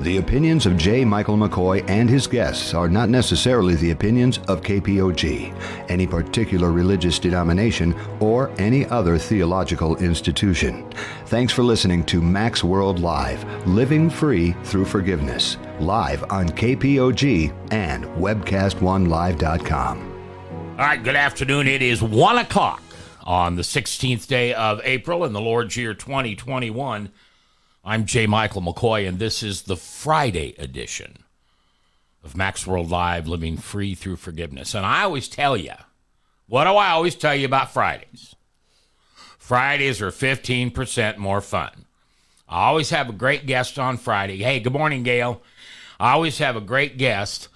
The opinions of J. Michael McCoy and his guests are not necessarily the opinions of KPOG, any particular religious denomination, or any other theological institution. Thanks for listening to Mac's World Live, Living Free Through Forgiveness, live on KPOG and webcast1live.com. All right, good afternoon. It is 1 o'clock on the 16th day of April in the Lord's year 2021. I'm J. Michael McCoy, and this is the Friday edition of Mac's World Live, Living Free Through Forgiveness. And I always tell you, what do I always tell you about Fridays? Fridays are 15% more fun. I always have a great guest on Friday. Hey, good morning, Gail. I always have a great guest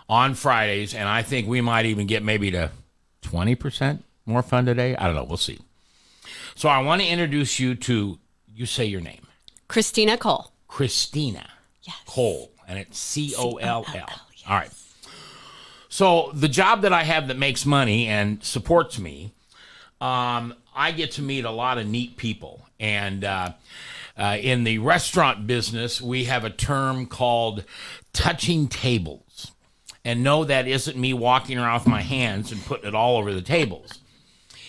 on Fridays, and I think we might even get maybe to 20% more fun today. I don't know. We'll see. So I want to introduce you to, you say your name. Kristina Coll. Kristina Coll, and it's C-O-L-L. Yes. All right. So the job that I have that makes money and supports me, I get to meet a lot of neat people. And in the restaurant business, we have a term called touching tables. And no, that isn't me walking around with my hands and putting it all over the tables.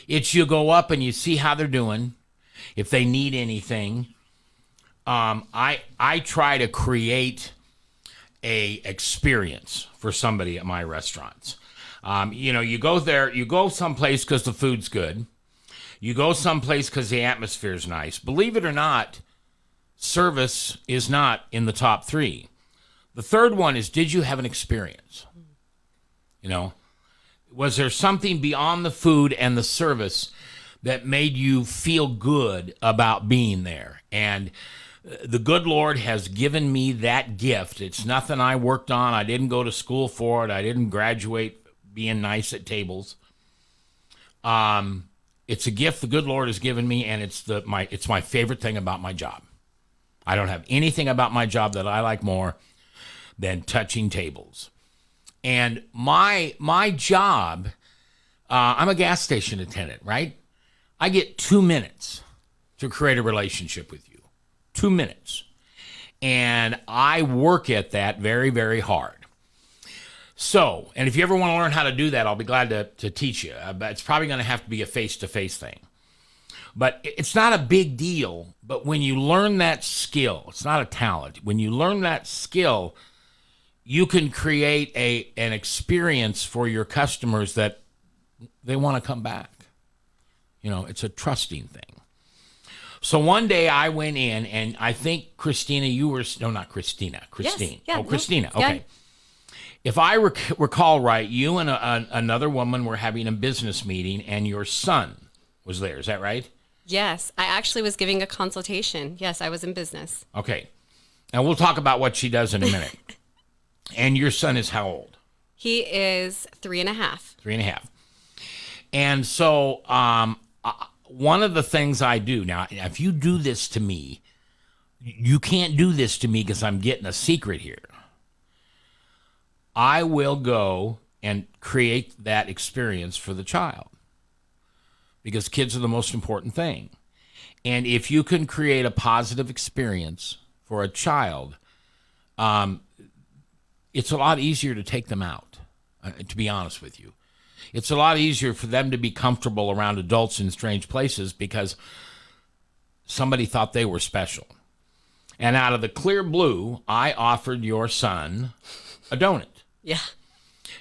It's you go up and you see how they're doing, if they need anything. I try to create a experience for somebody at my restaurants. You go there, you go someplace because the food's good. You go someplace because the atmosphere's nice. Believe it or not, service is not in the top three. The third one is, did you have an experience? Was there something beyond the food and the service that made you feel good about being there? And the good Lord has given me that gift. It's nothing I worked on. I didn't go to school for it. I didn't graduate being nice at tables. It's a gift the good Lord has given me, and it's my favorite thing about my job. I don't have anything about my job that I like more than touching tables. And my job, I'm a gas station attendant, right? I get 2 minutes to create a relationship with you. 2 minutes. And I work at that very, very hard. So, and if you ever want to learn how to do that, I'll be glad to teach you. But it's probably going to have to be a face-to-face thing. But it's not a big deal. But when you learn that skill, it's not a talent. When you learn that skill, you can create an experience for your customers that they want to come back. It's a trusting thing. So one day I went in, and I think Kristina, not Christina, Christine. Yes, Kristina, yeah. okay. If I recall right, you and another woman were having a business meeting, and your son was there. Is that right? Yes, I actually was giving a consultation. Yes, I was in business. Okay. And we'll talk about what she does in a minute. And your son is how old? He is 3.5. 3.5. And so one of the things I do, now, if you do this to me, you can't do this to me because I'm getting a secret here. I will go and create that experience for the child because kids are the most important thing. And if you can create a positive experience for a child, it's a lot easier to take them out, to be honest with you. It's a lot easier for them to be comfortable around adults in strange places because somebody thought they were special. And out of the clear blue, I offered your son a donut. Yeah.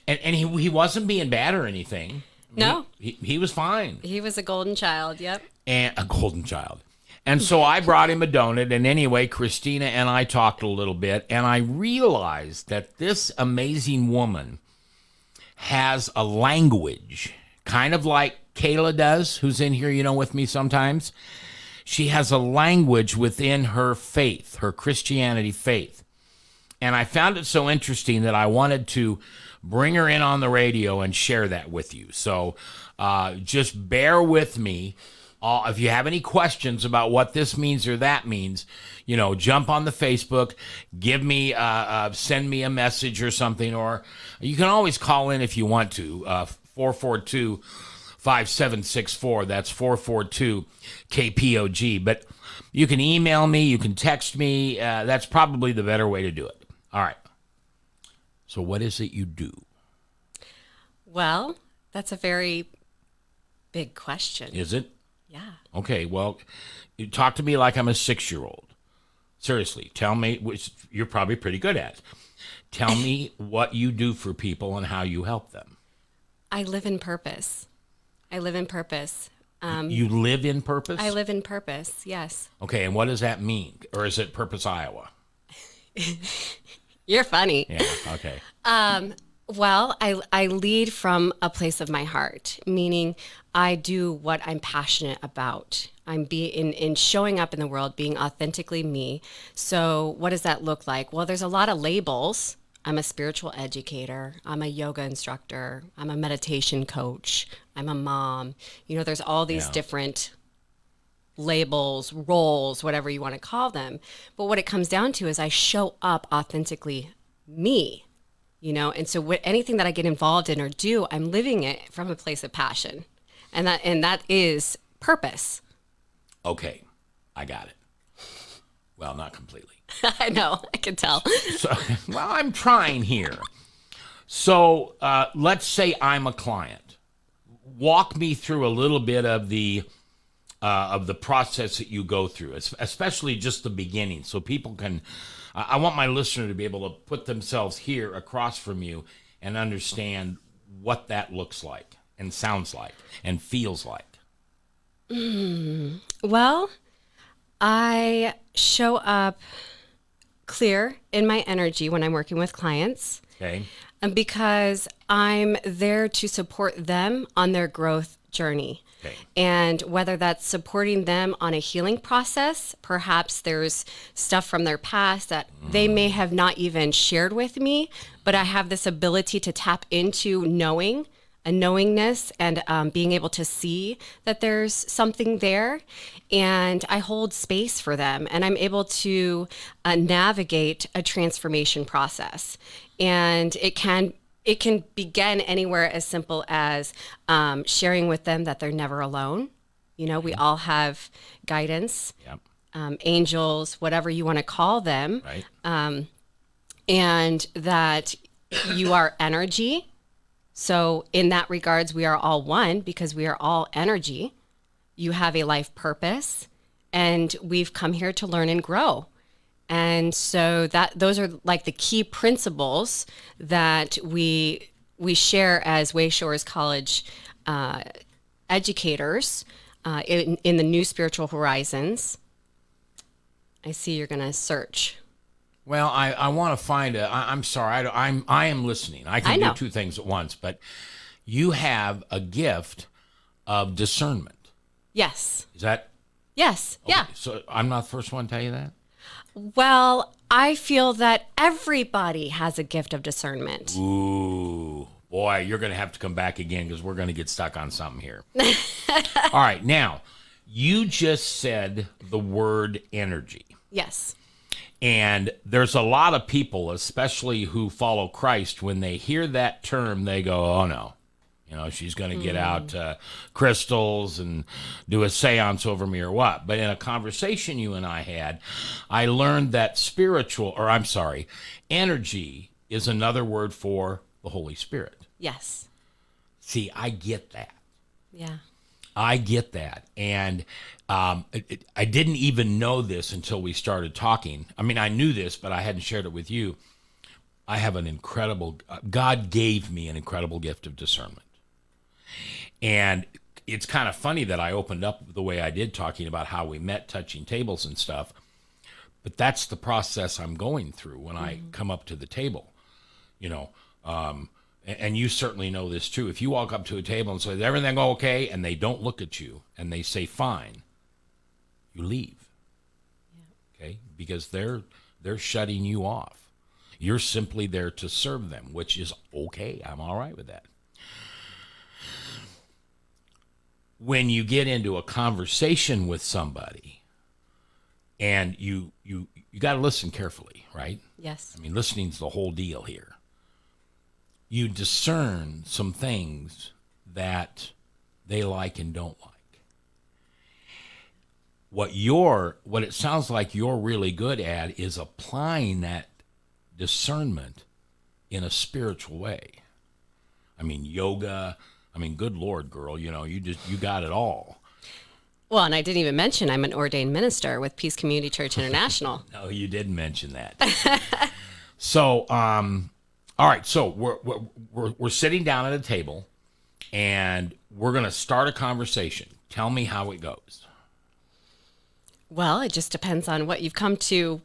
And he wasn't being bad or anything. No. He was fine. He was a golden child, yep. And a golden child. And so I brought him a donut. And anyway, Kristina and I talked a little bit. And I realized that this amazing woman has a language, kind of like Kayla does, who's in here, with me sometimes. She has a language within her faith, her Christianity faith. And I found it so interesting that I wanted to bring her in on the radio and share that with you. So just bear with me. If you have any questions about what this means or that means, jump on the Facebook, give me, send me a message or something, or you can always call in if you want to, 442 5764. That's 442 KPOG. But you can email me, you can text me. That's probably the better way to do it. All right. So what is it you do? Well, that's a very big question. Is it? Yeah. Okay, well, you talk to me like I'm a 6-year-old. Seriously, tell me, which you're probably pretty good at. Tell me what you do for people and how you help them. I live in purpose. I live in purpose. You live in purpose? I live in purpose, yes. Okay, and what does that mean? Or is it Purpose, Iowa? You're funny. Yeah, okay. Well, I lead from a place of my heart, meaning I do what I'm passionate about. I'm in showing up in the world, being authentically me. So what does that look like? Well, there's a lot of labels. I'm a spiritual educator. I'm a yoga instructor. I'm a meditation coach. I'm a mom. There's all these different labels, roles, whatever you want to call them. But what it comes down to is I show up authentically me. And so anything that I get involved in or do, I'm living it from a place of passion, and that is purpose. Okay, I got it. Well, not completely. I know, I can tell. So, well, I'm trying here. So let's say I'm a client. Walk me through a little bit of the process that you go through, especially just the beginning, so people can. I want my listener to be able to put themselves here across from you and understand what that looks like and sounds like and feels like. Well, I show up clear in my energy when I'm working with clients. Okay. Because I'm there to support them on their growth journey. Okay. And whether that's supporting them on a healing process, perhaps there's stuff from their past that they may have not even shared with me, but I have this ability to tap into a knowingness, and being able to see that there's something there. And I hold space for them, and I'm able to navigate a transformation process. And it can begin anywhere as simple as sharing with them that they're never alone. We all have guidance, angels, whatever you want to call them, Right. and that you are energy. So in that regards, we are all one because we are all energy. You have a life purpose, and we've come here to learn and grow. And so those are like the key principles that we share as Wayshores College educators in the New Spiritual Horizons. I see you're going to search. Well, I want to find I'm sorry. I am listening. I can do two things at once, but you have a gift of discernment. Yes. Is that? Yes. Okay, Yeah. So I'm not the first one to tell you that? Well, I feel that everybody has a gift of discernment. Ooh, boy, you're going to have to come back again because we're going to get stuck on something here. All right. Now, you just said the word energy. Yes. And there's a lot of people, especially who follow Christ, when they hear that term, they go, oh, no. She's going to get out crystals and do a seance over me or what. But in a conversation you and I had, I learned that energy is another word for the Holy Spirit. Yes. See, I get that. Yeah. I get that. And I didn't even know this until we started talking. I mean, I knew this, but I hadn't shared it with you. I have God gave me an incredible gift of discernment. And it's kind of funny that I opened up the way I did, talking about how we met, touching tables and stuff. But that's the process I'm going through when I come up to the table, and you certainly know this too. If you walk up to a table and say, is everything okay? And they don't look at you and they say, fine, you leave. Yeah. Okay. Because they're shutting you off. You're simply there to serve them, which is okay. I'm all right with that. When you get into a conversation with somebody, and you got to listen carefully, right? Yes. I mean, listening's the whole deal here. You discern some things that they like and don't like. What it sounds like you're really good at is applying that discernment in a spiritual way. I mean, yoga. I mean, good Lord, girl, you got it all. Well, and I didn't even mention I'm an ordained minister with Peace Community Church International. No, you didn't mention that. So, all right. So we're sitting down at a table, and we're going to start a conversation. Tell me how it goes. Well, it just depends on what you've come to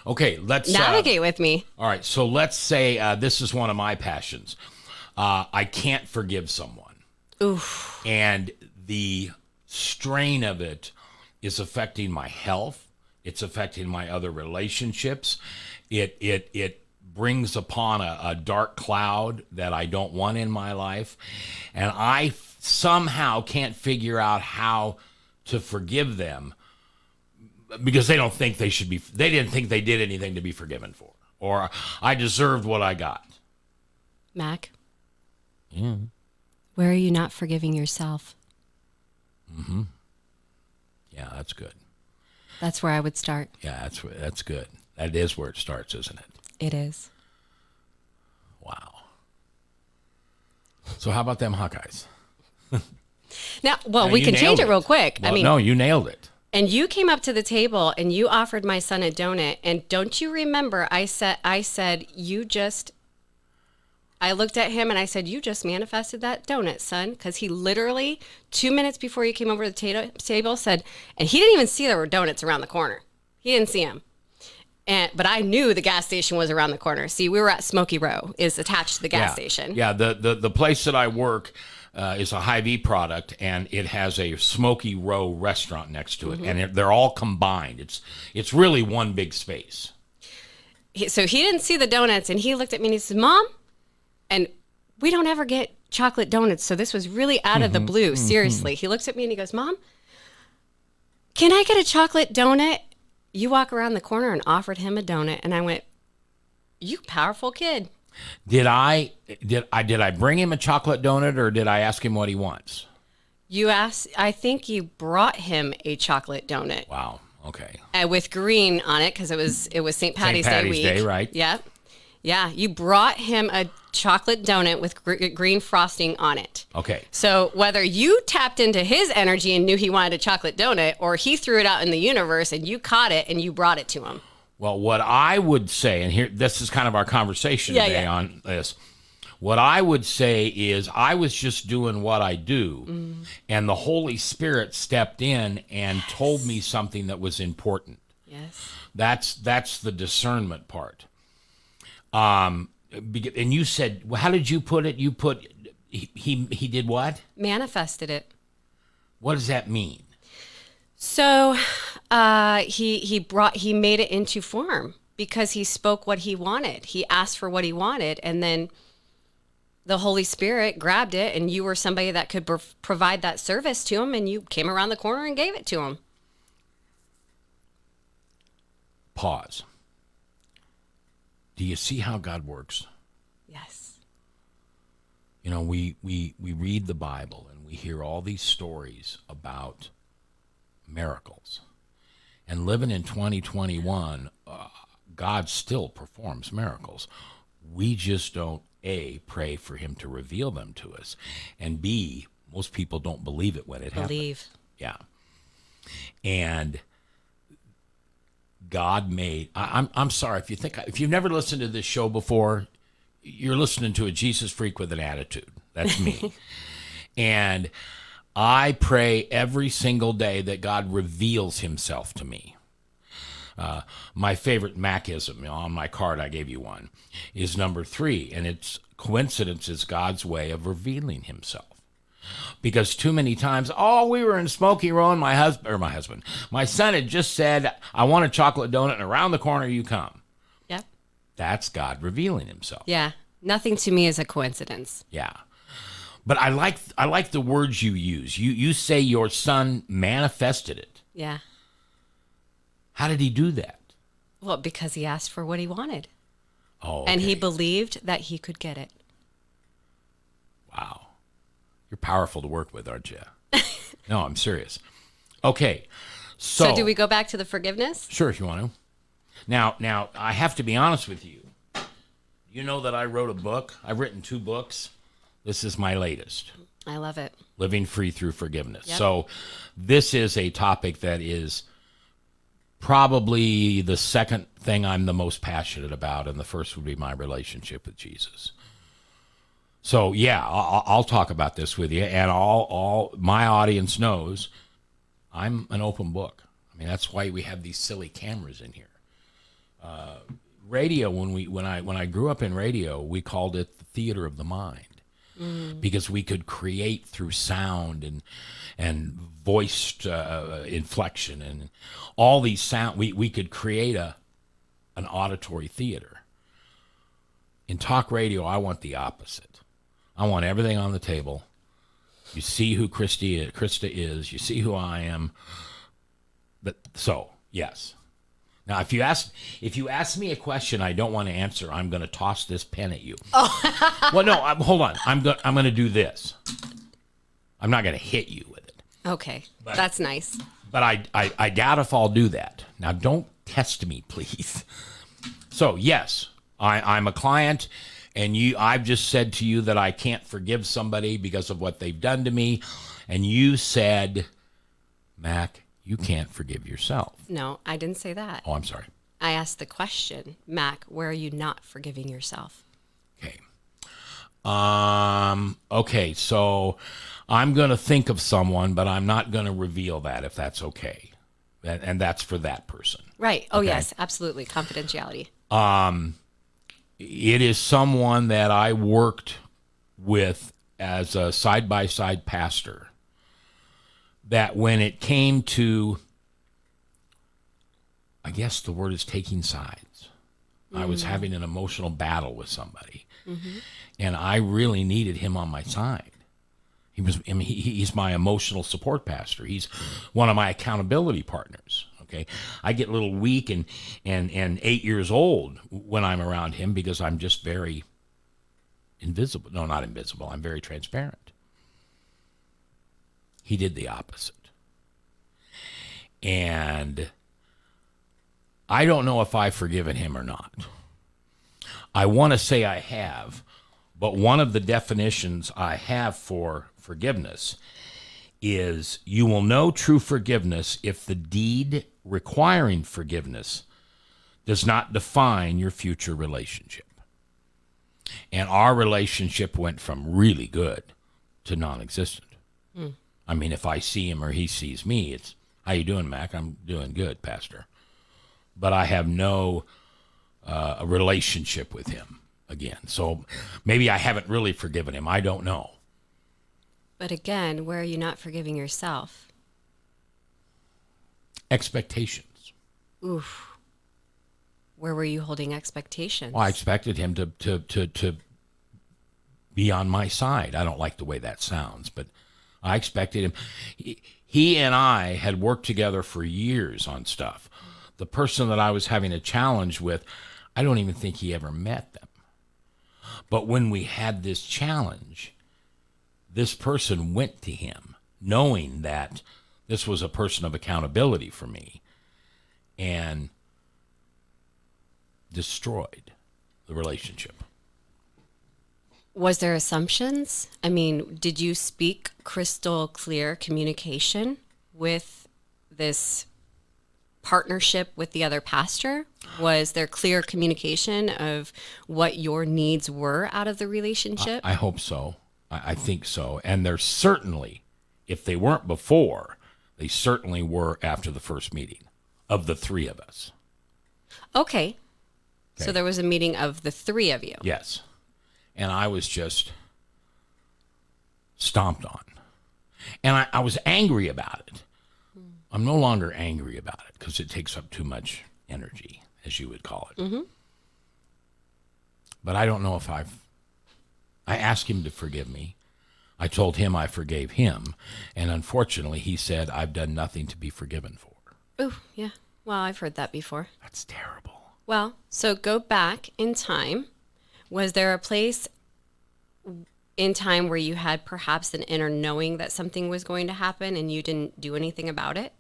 Okay, let's navigate with me. All right, so let's say this is one of my passions. I can't forgive someone. Oof. And the strain of it is affecting my health. It's affecting my other relationships. It brings upon a dark cloud that I don't want in my life. And I somehow can't figure out how to forgive them because they didn't think they did anything to be forgiven for, or I deserved what I got. Mac? Yeah. Where are you not forgiving yourself? Mm-hmm. Yeah, that's good. That's where I would start. Yeah, that's good. That is where it starts, isn't it? It is. Wow. So how about them Hawkeyes? Now, we can change it real quick. Well, no, you nailed it. And you came up to the table and you offered my son a donut. And don't you remember, I said, I looked at him and I said, you just manifested that donut, son. Because he literally, 2 minutes before you came over to the table, said, and he didn't even see there were donuts around the corner. He didn't see them. But I knew the gas station was around the corner. See, we were at Smoky Row, is attached to the gas station. Yeah, the place that I work is a Hy-Vee product, and it has a Smoky Row restaurant next to it, and they're all combined. It's really one big space. So he didn't see the donuts, and he looked at me and he said, Mom, and we don't ever get chocolate donuts, so this was really out of the blue, seriously. He looks at me and he goes, Mom, can I get a chocolate donut? You walk around the corner and offered him a donut, and I went, you powerful kid. Did I bring him a chocolate donut, or did I ask him what he wants? You asked. I think you brought him a chocolate donut. Wow. Okay. With green on it because it was St. Patty's Day week. Day, right? Yeah. Yeah. You brought him a chocolate donut with green frosting on it. Okay. So whether you tapped into his energy and knew he wanted a chocolate donut, or he threw it out in the universe and you caught it and you brought it to him. Well, what I would say, and here, this is kind of our conversation today on this. What I would say is I was just doing what I do, and the Holy Spirit stepped in and told me something that was important. Yes. That's the discernment part. And you said, well, how did you put it? You put, he did what? Manifested it. What does that mean? So he made it into form because he spoke what he wanted. He asked for what he wanted, and then the Holy Spirit grabbed it, and you were somebody that could provide that service to him, and you came around the corner and gave it to him. Pause. Do you see how God works? Yes. You know, we read the Bible and we hear all these stories about miracles. And living in 2021, God still performs miracles. We just don't, A, pray for him to reveal them to us, and B, most people don't believe it when it happens. Yeah. And God made, I'm sorry, if you've never listened to this show before, you're listening to a Jesus freak with an attitude. That's me. And I pray every single day that God reveals himself to me. My favorite Macism, on my card, I gave you one, is number 3. And it's coincidence is God's way of revealing himself. Because too many times, we were in Smoky Row and my son had just said, I want a chocolate donut, and around the corner you come. Yep. That's God revealing himself. Yeah. Nothing to me is a coincidence. Yeah. But I like the words you use. You say your son manifested it. Yeah. How did he do that? Well, because he asked for what he wanted. Oh, okay. And he believed that he could get it. Wow. You're powerful to work with, aren't you? No, I'm serious. Okay. So do we go back to the forgiveness? Sure, if you want to. Now, I have to be honest with you. You know that I wrote a book. I've written 2 books. This is my latest. I love it. Living Free Through Forgiveness. Yep. So this is a topic that is probably the second thing I'm the most passionate about, and the first would be my relationship with Jesus. So yeah, I'll talk about this with you, and all my audience knows I'm an open book. I mean, that's why we have these silly cameras in here. Radio, when I grew up in radio, we called it the theater of the mind, because we could create through sound and voiced inflection and all these sound. We could create an auditory theater. In talk radio, I want the opposite. I want everything on the table. You see who Krista is. You see who I am. But so yes. Now, if you ask me a question I don't want to answer, I'm going to toss this pen at you. Oh. Well, no, hold on. I'm going to do this. I'm not going to hit you with it. Okay, that's nice. But I doubt if I'll do that. Now, don't test me, please. So, yes, I'm a client, and I've just said to you that I can't forgive somebody because of what they've done to me, and you said, Mac, you can't forgive yourself. No, I didn't say that. Oh, I'm sorry. I asked the question, Mac, where are you not forgiving yourself? Okay. Okay, so I'm going to think of someone, but I'm not going to reveal that, if that's okay. And that's for that person. Right. Oh, Okay. yes, absolutely. Confidentiality. It is someone that I worked with as a side-by-side pastor, that when it came to, I guess the word is taking sides. I was having an emotional battle with somebody, and I really needed him on my side. He's my emotional support pastor. He's one of my accountability partners. Okay, I get a little weak and 8 years old when I'm around him, because I'm just very invisible. No, not invisible. I'm very transparent. He did the opposite. And I don't know if I've forgiven him or not. I want to say I have, but one of the definitions I have for forgiveness is you will know true forgiveness if the deed requiring forgiveness does not define your future relationship. And our relationship went from really good to non-existent. I mean, if I see him or he sees me, it's, how you doing, Mac? I'm doing good, Pastor. But I have no a relationship with him again. So maybe I haven't really forgiven him. I don't know. But again, where are you not forgiving yourself? Expectations. Oof. Where were you holding expectations? Well, I expected him to be on my side. I don't like the way that sounds, but I expected him. He and I had worked together for years on stuff. The person that I was having a challenge with, I don't even think he ever met them. But when we had this challenge, this person went to him, knowing that this was a person of accountability for me, and destroyed the relationship. Was there assumptions? I mean, did you speak crystal clear communication with this partnership with the other pastor? Was there clear communication of what your needs were out of the relationship? I hope so. I think so. And there's certainly, if they weren't before, they certainly were after the first meeting of the 3 of us. Okay. So there was a meeting of the 3 of you. Yes. And I was just stomped on. And I was angry about it. I'm no longer angry about it because it takes up too much energy, as you would call it. Mm-hmm. But I don't know if I asked him to forgive me. I told him I forgave him. And unfortunately, he said, I've done nothing to be forgiven for. Oh, yeah. Well, I've heard that before. That's terrible. Well, so go back in time. Was there a place in time where you had perhaps an inner knowing that something was going to happen and you didn't do anything about it?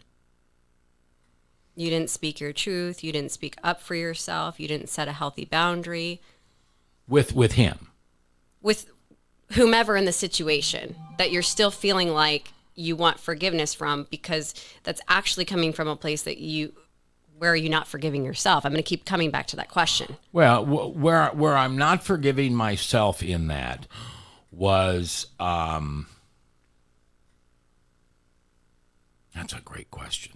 You didn't speak your truth. You didn't speak up for yourself. You didn't set a healthy boundary. With him. With whomever in the situation that you're still feeling like you want forgiveness from, because that's actually coming from a place that where are you not forgiving yourself? I'm going to keep coming back to that question. Well, where I'm not forgiving myself in that was, that's a great question.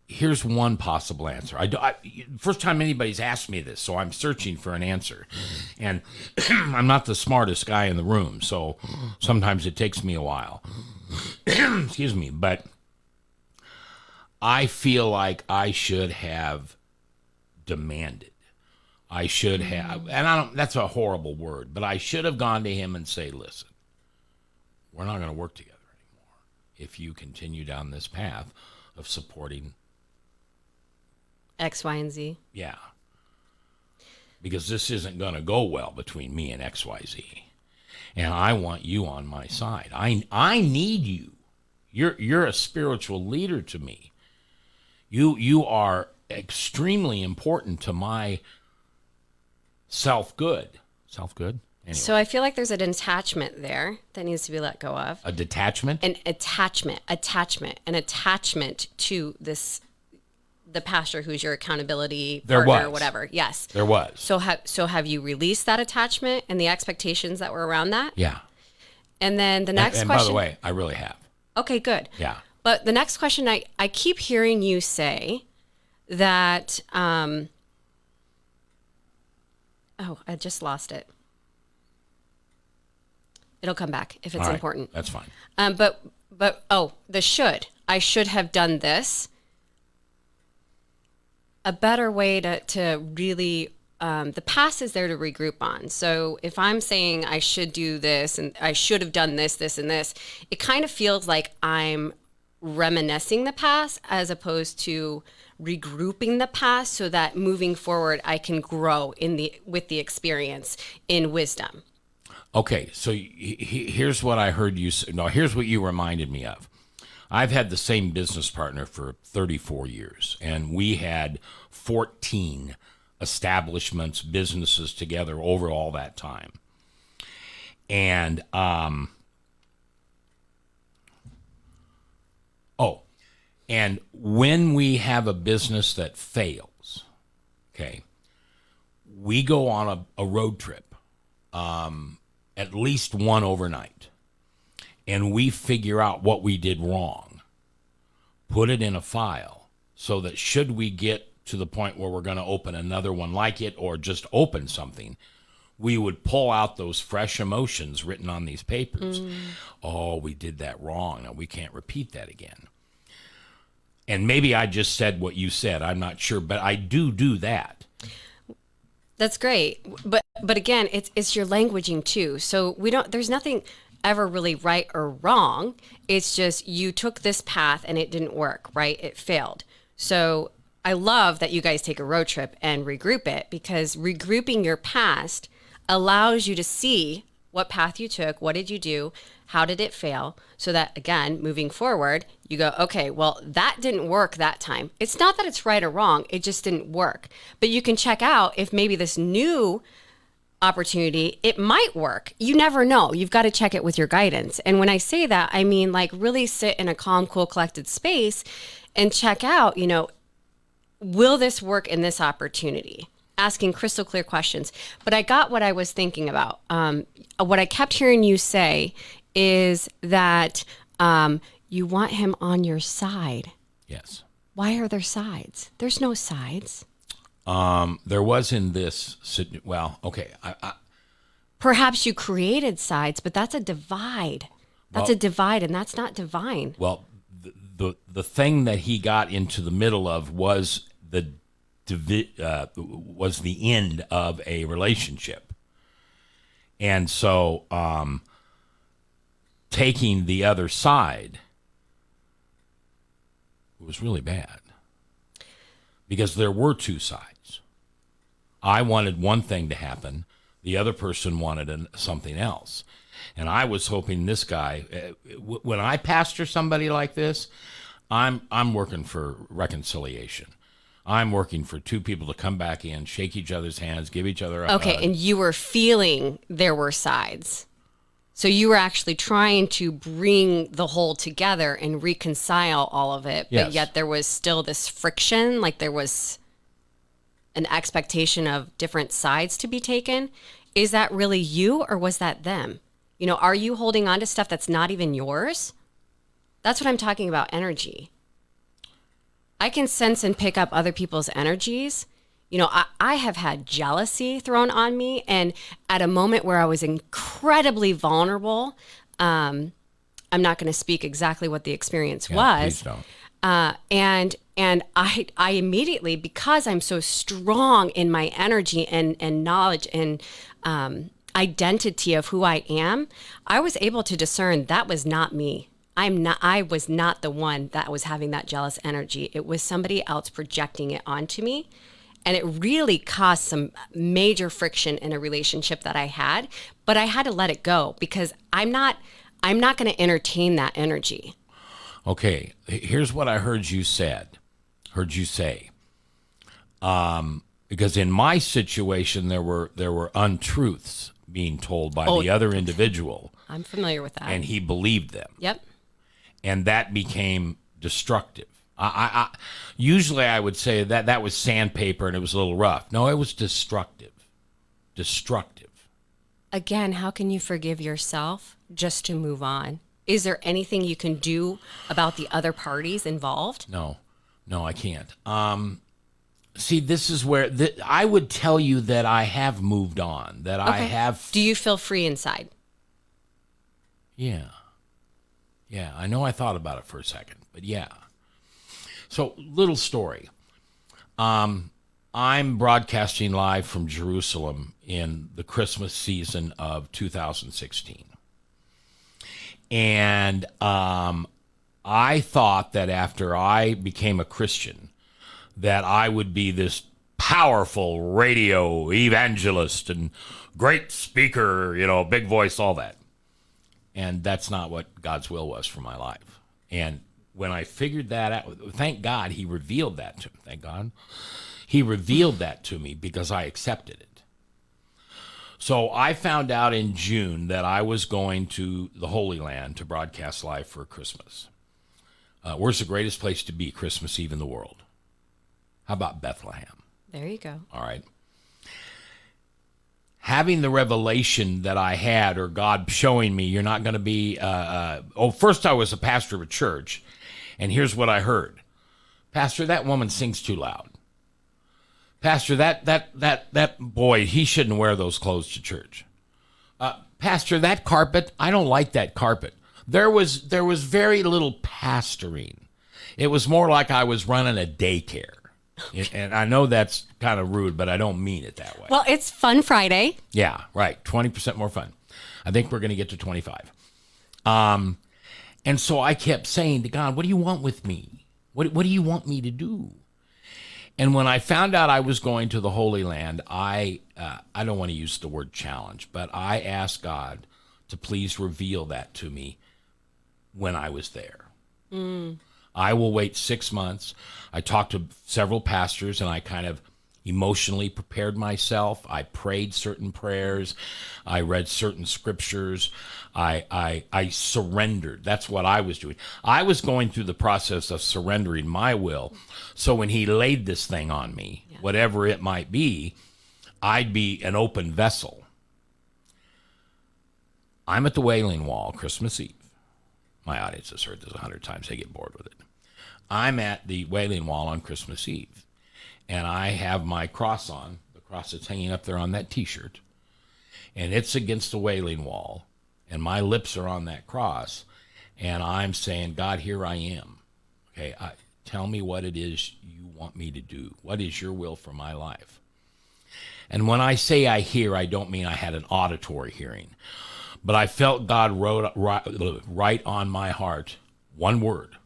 Here's one possible answer. First time anybody's asked me this, so I'm searching for an answer. And I'm not the smartest guy in the room, so sometimes it takes me a while. Excuse me, but I feel like I should have demanded. I should have, and that's a horrible word, but I should have gone to him and say, listen, we're not going to work together anymore if you continue down this path of supporting X, Y, and Z. Yeah. Because this isn't going to go well between me and XYZ. And I want you on my side. I need you. You're a spiritual leader to me. You are extremely important to my self-good. Self-good? Anyway. So I feel like there's an attachment there that needs to be let go of. A detachment? An attachment to the pastor who's your accountability partner or whatever. Yes. There was. So have you released that attachment and the expectations that were around that? Yeah. And then the next and question. by the way, I really have. Okay, good. Yeah. But the next question, I keep hearing you say that, oh, I just lost it. It'll come back if it's All right, important. That's fine. I should have done this. A better way to really, the past is there to regroup on. So if I'm saying I should do this and I should have done this, this, and this, it kind of feels like I'm reminiscing the past as opposed to regrouping the past so that moving forward I can grow with the experience in wisdom. Okay, so here's what I heard you say. No, here's what you reminded me of. I've had the same business partner for 34 years, and we had 14 establishments, businesses together over all that time. And, and when we have a business that fails, okay, we go on a road trip, at least one overnight. And we figure out what we did wrong, put it in a file so that should we get to the point where we're going to open another one like it or just open something, we would pull out those fresh emotions written on these papers. Oh, we did that wrong. Now we can't repeat that again. And maybe I just said what you said. I'm not sure, but I do that. That's great. But again, it's your languaging too. So there's nothing ever really right or wrong. It's just you took this path and it didn't work, right? It failed. So I love that you guys take a road trip and regroup it, because regrouping your past allows you to see what path you took, what did you do, how did it fail, so that again, moving forward, you go, okay, well, that didn't work that time. It's not that it's right or wrong, it just didn't work. But you can check out if maybe this new opportunity, it might work. You never know. You've got to check it with your guidance. And when I say that, I mean like really sit in a calm, cool, collected space and check out, will this work in this opportunity? Asking crystal clear questions. But I got what I was thinking about. What I kept hearing you say is that you want him on your side. Yes. Why are there sides? There's no sides. There was in this, well, okay. Perhaps you created sides, but that's a divide. That's a divide, and that's not divine. Well, the thing that he got into the middle of was the end of a relationship. And so taking the other side was really bad, because there were two sides. I wanted one thing to happen. The other person wanted something else. And I was hoping this guy, when I pastor somebody like this, I'm working for reconciliation. I'm working for two people to come back in, shake each other's hands, give each other a hug. Okay, and you were feeling there were sides. So you were actually trying to bring the whole together and reconcile all of it, but Yes. yet there was still this friction, like there was an expectation of different sides to be taken. Is that really you, or was that them? You know, are you holding on to stuff that's not even yours? That's what I'm talking about, energy. I can sense and pick up other people's energies. You know, I have had jealousy thrown on me, and at a moment where I was incredibly vulnerable, I'm not going to speak exactly what the experience was. Please don't. And I immediately, because I'm so strong in my energy and knowledge and identity of who I am, I was able to discern that was not me. I was not the one that was having that jealous energy. It was somebody else projecting it onto me. And it really caused some major friction in a relationship that I had, but I had to let it go because I'm not going to entertain that energy. Okay, here's what I heard you say. Because in my situation, there were untruths being told by the other individual, I'm familiar with that. and he believed them, Yep. and that became destructive. I usually I would say that was sandpaper and it was a little rough. No, it was destructive. Again, how can you forgive yourself just to move on? Is there anything you can do about the other parties involved? No, I can't. See, this is where I would tell you that I have moved on. That I have. Do you feel free inside? Yeah. I know I thought about it for a second, but yeah. So, little story. I'm broadcasting live from Jerusalem in the Christmas season of 2016. And I thought that after I became a Christian, that I would be this powerful radio evangelist and great speaker, big voice, all that. And that's not what God's will was for my life. And when I figured that out, thank God he revealed that to me. Thank God. He revealed that to me because I accepted it. So I found out in June that I was going to the Holy Land to broadcast live for Christmas. Where's the greatest place to be Christmas Eve in the world? How about Bethlehem? There you go. All right. Having the revelation that I had, or God showing me, you're not going to be, first I was a pastor of a church, and here's what I heard. Pastor, that woman sings too loud. Pastor, that boy, he shouldn't wear those clothes to church. Pastor, that carpet, I don't like that carpet. There was very little pastoring. It was more like I was running a daycare. And I know that's kind of rude, but I don't mean it that way. Well, it's Fun Friday. Yeah, right. 20% more fun. I think we're going to get to 25. And so I kept saying to God, what do you want with me? What do you want me to do? And when I found out I was going to the Holy Land, I don't want to use the word challenge, but I asked God to please reveal that to me when I was there. I will wait 6 months. I talked to several pastors, and I kind of emotionally prepared myself. I prayed certain prayers. I read certain scriptures. I surrendered. That's what I was doing. I was going through the process of surrendering my will. So when he laid this thing on me, whatever it might be, I'd be an open vessel. I'm at the Wailing Wall Christmas Eve. My audience has heard this 100 times. They get bored with it. I'm at the Wailing Wall on Christmas Eve, and I have my cross on, the cross that's hanging up there on that T-shirt, and it's against the Wailing Wall, and my lips are on that cross, and I'm saying, God, here I am. Okay, tell me what it is you want me to do. What is your will for my life? And when I say I hear, I don't mean I had an auditory hearing, but I felt God write on my heart one word: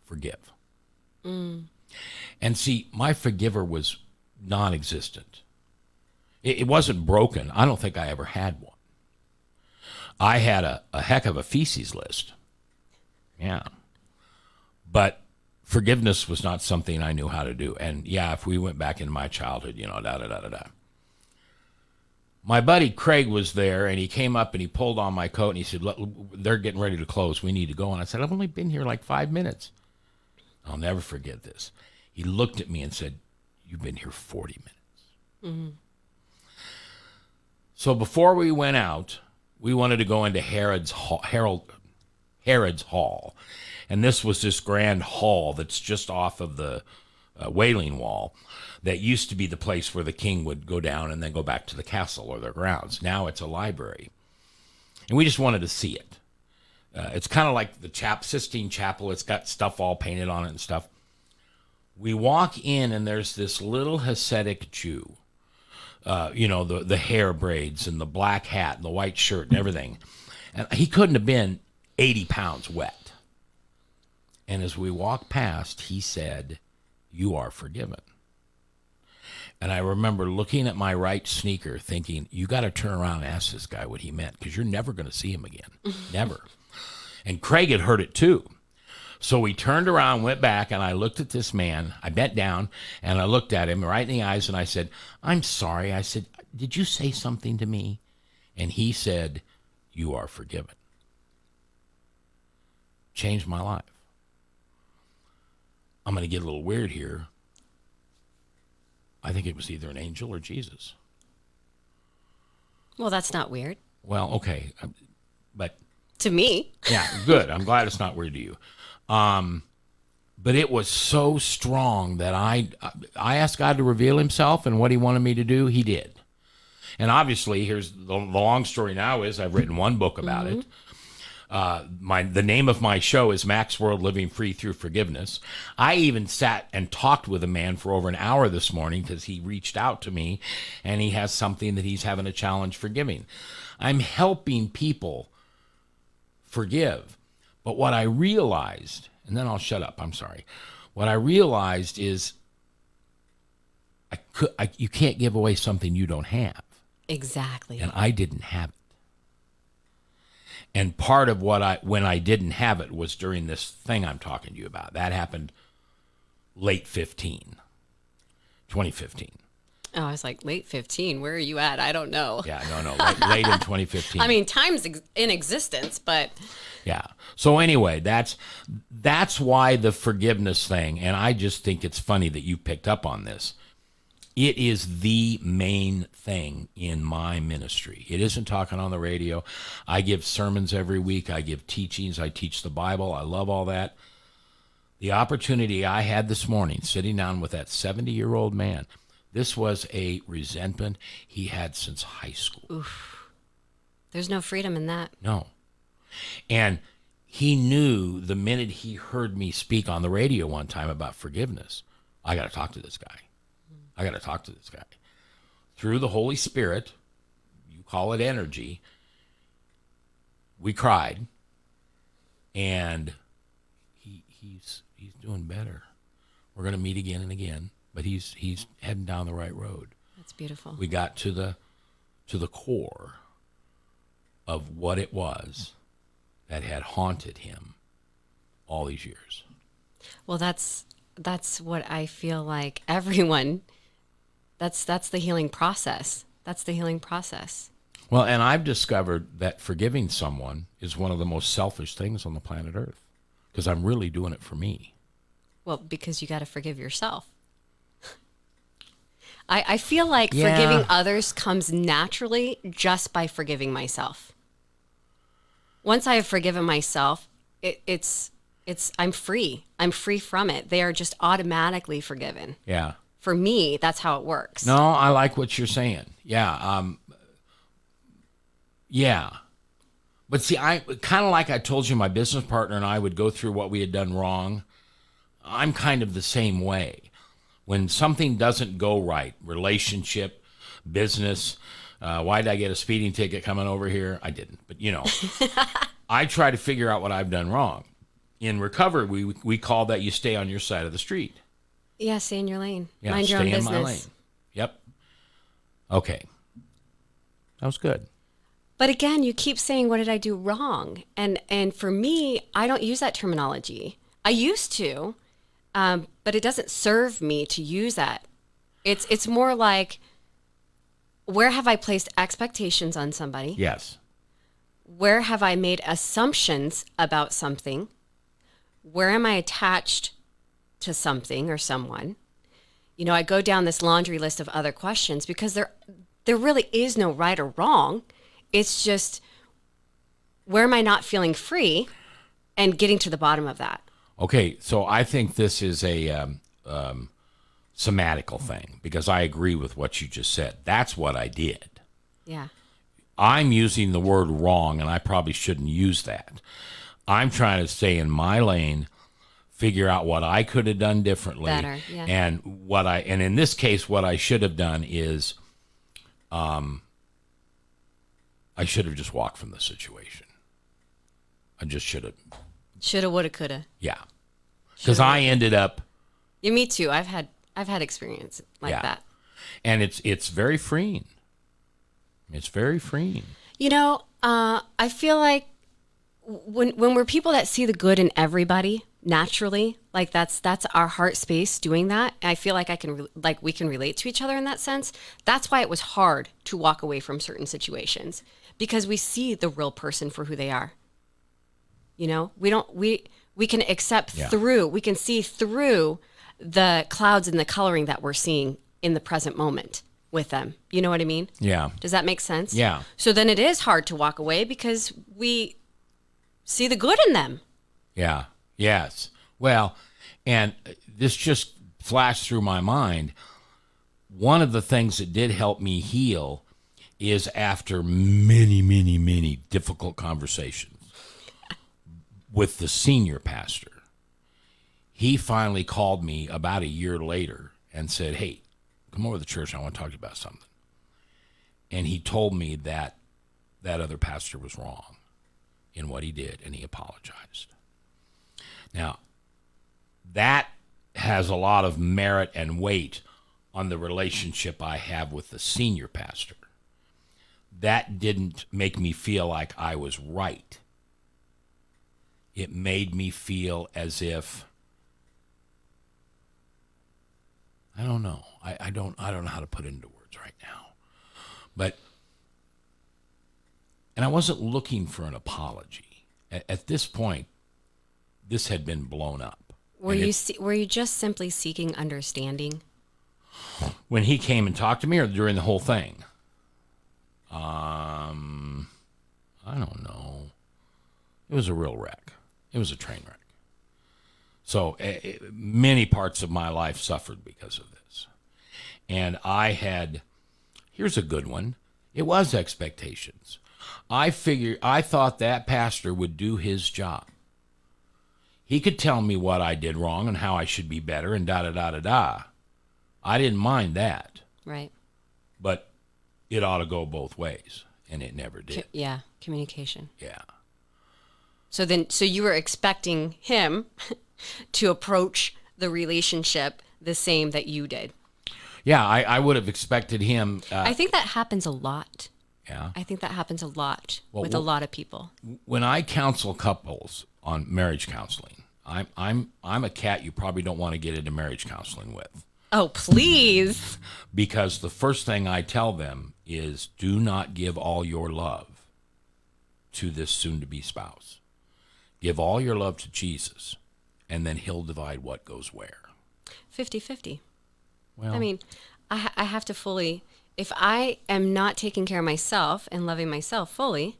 forgive. And see, my forgiver was non-existent. It wasn't broken. I don't think I ever had one. I had a heck of a feces list. Yeah. But forgiveness was not something I knew how to do. And yeah, if we went back into my childhood, da-da-da-da-da. My buddy Craig was there, and he came up and he pulled on my coat, and he said, "Look, they're getting ready to close. We need to go." And I said, "I've only been here like 5 minutes." I'll never forget this. He looked at me and said, "You've been here 40 minutes." Mm-hmm. So before we went out, we wanted to go into Herod's Hall. And this was this grand hall that's just off of the Wailing Wall that used to be the place where the king would go down and then go back to the castle or their grounds. Now it's a library. And we just wanted to see it. It's kind of like the Sistine Chapel. It's got stuff all painted on it and stuff. We walk in, and there's this little Hasidic Jew. The hair braids and the black hat and the white shirt and everything. And he couldn't have been 80 pounds wet. And as we walked past, he said, "You are forgiven." And I remember looking at my right sneaker thinking, you got to turn around and ask this guy what he meant, because you're never going to see him again. Never. And Craig had heard it too. So we turned around, went back, and I looked at this man. I bent down, and I looked at him right in the eyes, and I said, "I'm sorry." I said, "Did you say something to me?" And he said, "You are forgiven." Changed my life. I'm going to get a little weird here. I think it was either an angel or Jesus. Well, that's not weird. Well, okay. But to me. Yeah, good. I'm glad it's not weird to you. But it was so strong that I asked God to reveal himself, and what he wanted me to do, he did. And obviously, here's the long story now is I've written one book about it. The name of my show is Mac's World, Living Free Through Forgiveness. I even sat and talked with a man for over an hour this morning because he reached out to me, and he has something that he's having a challenge forgiving. I'm helping people forgive. But what I realized, and then I'll shut up, I'm sorry. What I realized is you can't give away something you don't have. Exactly. And I didn't have it. And part of when I didn't have it was during this thing I'm talking to you about. That happened late 2015. Oh, I was like, late 15, where are you at? I don't know. Yeah, no, late in 2015. I mean, time's in existence, but... Yeah. So anyway, that's why the forgiveness thing, and I just think it's funny that you picked up on this. It is the main thing in my ministry. It isn't talking on the radio. I give sermons every week. I give teachings. I teach the Bible. I love all that. The opportunity I had this morning, sitting down with that 70-year-old man, this was a resentment he had since high school. Oof. There's no freedom in that. No. And he knew the minute he heard me speak on the radio one time about forgiveness, I got to talk to this guy. I got to talk to this guy. Through the Holy Spirit, you call it energy, we cried, and he's doing better. We're going to meet again and again, but he's heading down the right road. That's beautiful. We got to the core of what it was that had haunted him all these years. Well, that's what I feel like everyone. That's the healing process. That's the healing process. Well, and I've discovered that forgiving someone is one of the most selfish things on the planet Earth, because I'm really doing it for me. Well, because you got to forgive yourself. I feel like forgiving others comes naturally just by forgiving myself. Once I have forgiven myself, it's I'm free. I'm free from it. They are just automatically forgiven. Yeah. For me, that's how it works. No, I like what you're saying. Yeah. Yeah. But see, I kind of like I told you, my business partner and I would go through what we had done wrong. I'm kind of the same way. When something doesn't go right, relationship, business, why did I get a speeding ticket coming over here? I didn't, but I try to figure out what I've done wrong. In recovery, we call that you stay on your side of the street. Yeah, stay in your lane. Yeah, Mind your own stay in business. my lane. Yep. Okay. That was good. But again, you keep saying, what did I do wrong? And for me, I don't use that terminology. I used to, but it doesn't serve me to use that. It's more like, where have I placed expectations on somebody? Yes. Where have I made assumptions about something? Where am I attached to something or someone? You know, I go down this laundry list of other questions because there really is no right or wrong. It's just, where am I not feeling free, and getting to the bottom of that. Okay, so I think this is a somatical thing, because I agree with what you just said. That's what I did. Yeah. I'm using the word wrong, and I probably shouldn't use that. I'm trying to stay in my lane, figure out what I could have done differently. Better, yeah. And in this case, what I should have done is, I should have just walked from the situation. I just should have. Shoulda, woulda, coulda. Yeah. Because I ended up. Yeah, me too. I've had experience like that. And it's very freeing. It's very freeing. You know, I feel like when we're people that see the good in everybody naturally, like that's our heart space doing that. I feel like we can relate to each other in that sense. That's why it was hard to walk away from certain situations, because we see the real person for who they are. You know, we can accept through, we can see through the clouds and the coloring that we're seeing in the present moment with them. You know what I mean? Yeah. Does that make sense? Yeah. So then it is hard to walk away because we see the good in them. Yeah. Yes. Well, and this just flashed through my mind. One of the things that did help me heal is, after many, many, many difficult conversations with the senior pastor, he finally called me about a year later and said, "Hey, come over to the church. I want to talk to you about something." And he told me that that other pastor was wrong in what he did, and he apologized. Now, that has a lot of merit and weight on the relationship I have with the senior pastor. That didn't make me feel like I was right. It made me feel as if, I don't know. I don't know how to put it into words right now. And I wasn't looking for an apology. At this point, this had been blown up. Were you just simply seeking understanding? When he came and talked to me, or during the whole thing? I don't know. It was a real wreck. It was a train wreck. So many parts of my life suffered because of this. And here's a good one. It was expectations. I thought that pastor would do his job. He could tell me what I did wrong and how I should be better and da-da-da-da-da. I didn't mind that. Right. But it ought to go both ways, and it never did. Yeah, communication. Yeah. So you were expecting him to approach the relationship the same that you did. Yeah, I would have expected him. I think that happens a lot. Yeah. I think that happens a lot with a lot of people. When I counsel couples on marriage counseling, I'm a cat you probably don't want to get into marriage counseling with. Oh, please. Because the first thing I tell them is, do not give all your love to this soon-to-be spouse. Give all your love to Jesus, and then he'll divide what goes where. 50-50. Well, I mean, I have to fully, if I am not taking care of myself and loving myself fully,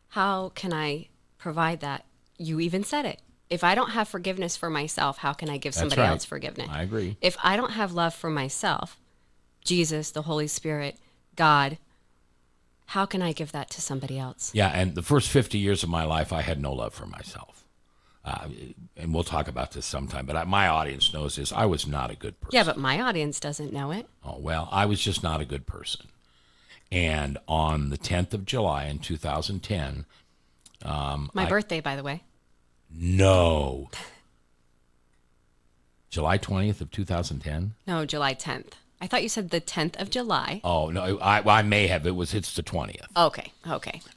how can I provide that? You even said it. If I don't have forgiveness for myself, how can I give somebody else forgiveness? I agree. If I don't have love for myself, Jesus, the Holy Spirit, God, how can I give that to somebody else? Yeah, and the first 50 years of my life, I had no love for myself. And we'll talk about this sometime, but my audience knows this. I was not a good person. Yeah, but my audience doesn't know it. Oh, well, I was just not a good person. And on the 10th of July in 2010... my birthday, by the way. No. July 20th of 2010? No, July 10th. I thought you said the 10th of July. Oh, no, I may have. It's the 20th. Okay.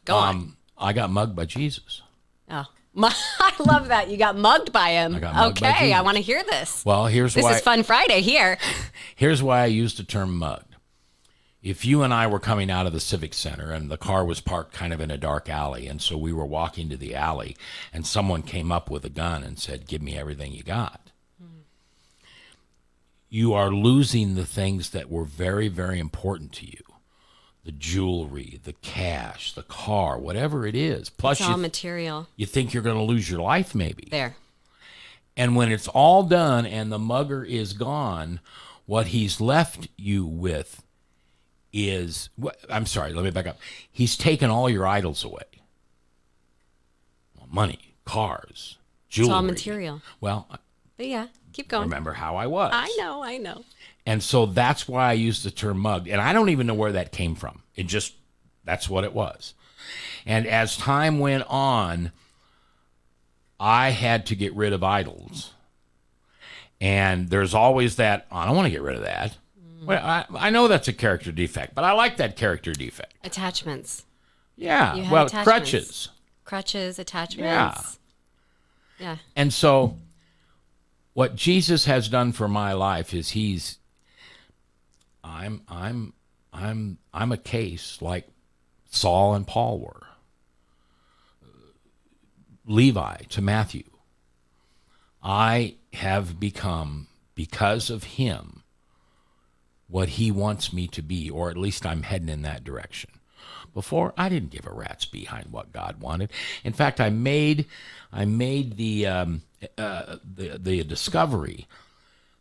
Go on. I got mugged by Jesus. Oh, I love that. You got mugged by him. I got mugged by okay, Jesus. I want to hear this. Well, This is Fun Friday here. Here's why I use the term mugged. If you and I were coming out of the Civic Center and the car was parked kind of in a dark alley, and so we were walking to the alley, and someone came up with a gun and said, "Give me everything you got." You are losing the things that were very, very important to you. The jewelry, the cash, the car, whatever it is. Plus, It's all material. You think you're going to lose your life maybe. There. And when it's all done and the mugger is gone, what he's left you with is, I'm sorry, let me back up. He's taken all your idols away. Money, cars, jewelry. It's all material. Well, But yeah, keep going. remember how I was. I know. And so that's why I use the term mugged. And I don't even know where that came from. That's what it was. And as time went on, I had to get rid of idols. And there's always that, I don't want to get rid of that. Well, I know that's a character defect, but I like that character defect. Attachments. Yeah. You had Well, attachments. crutches. Attachments. Yeah. And so what Jesus has done for my life is I'm a case like Saul and Paul were. Levi to Matthew. I have become, because of him, what he wants me to be, or at least I'm heading in that direction. Before, I didn't give a rat's behind what God wanted. In fact, I made the discovery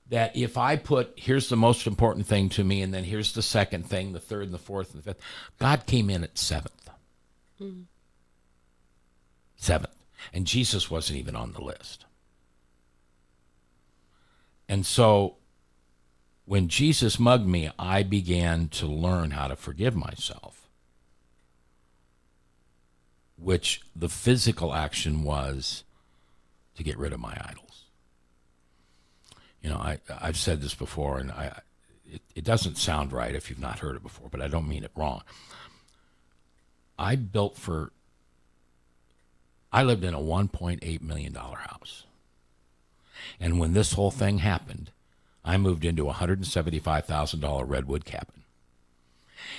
that if I put, here's the most important thing to me, and then here's the second thing, the third and the fourth and the fifth, God came in at seventh. Seventh. And Jesus wasn't even on the list. And so when Jesus mugged me, I began to learn how to forgive myself, which the physical action was to get rid of my idols. You know, I've said this before, and it doesn't sound right if you've not heard it before, but I don't mean it wrong. I lived in a $1.8 million house. And when this whole thing happened, I moved into a $175,000 redwood cabin.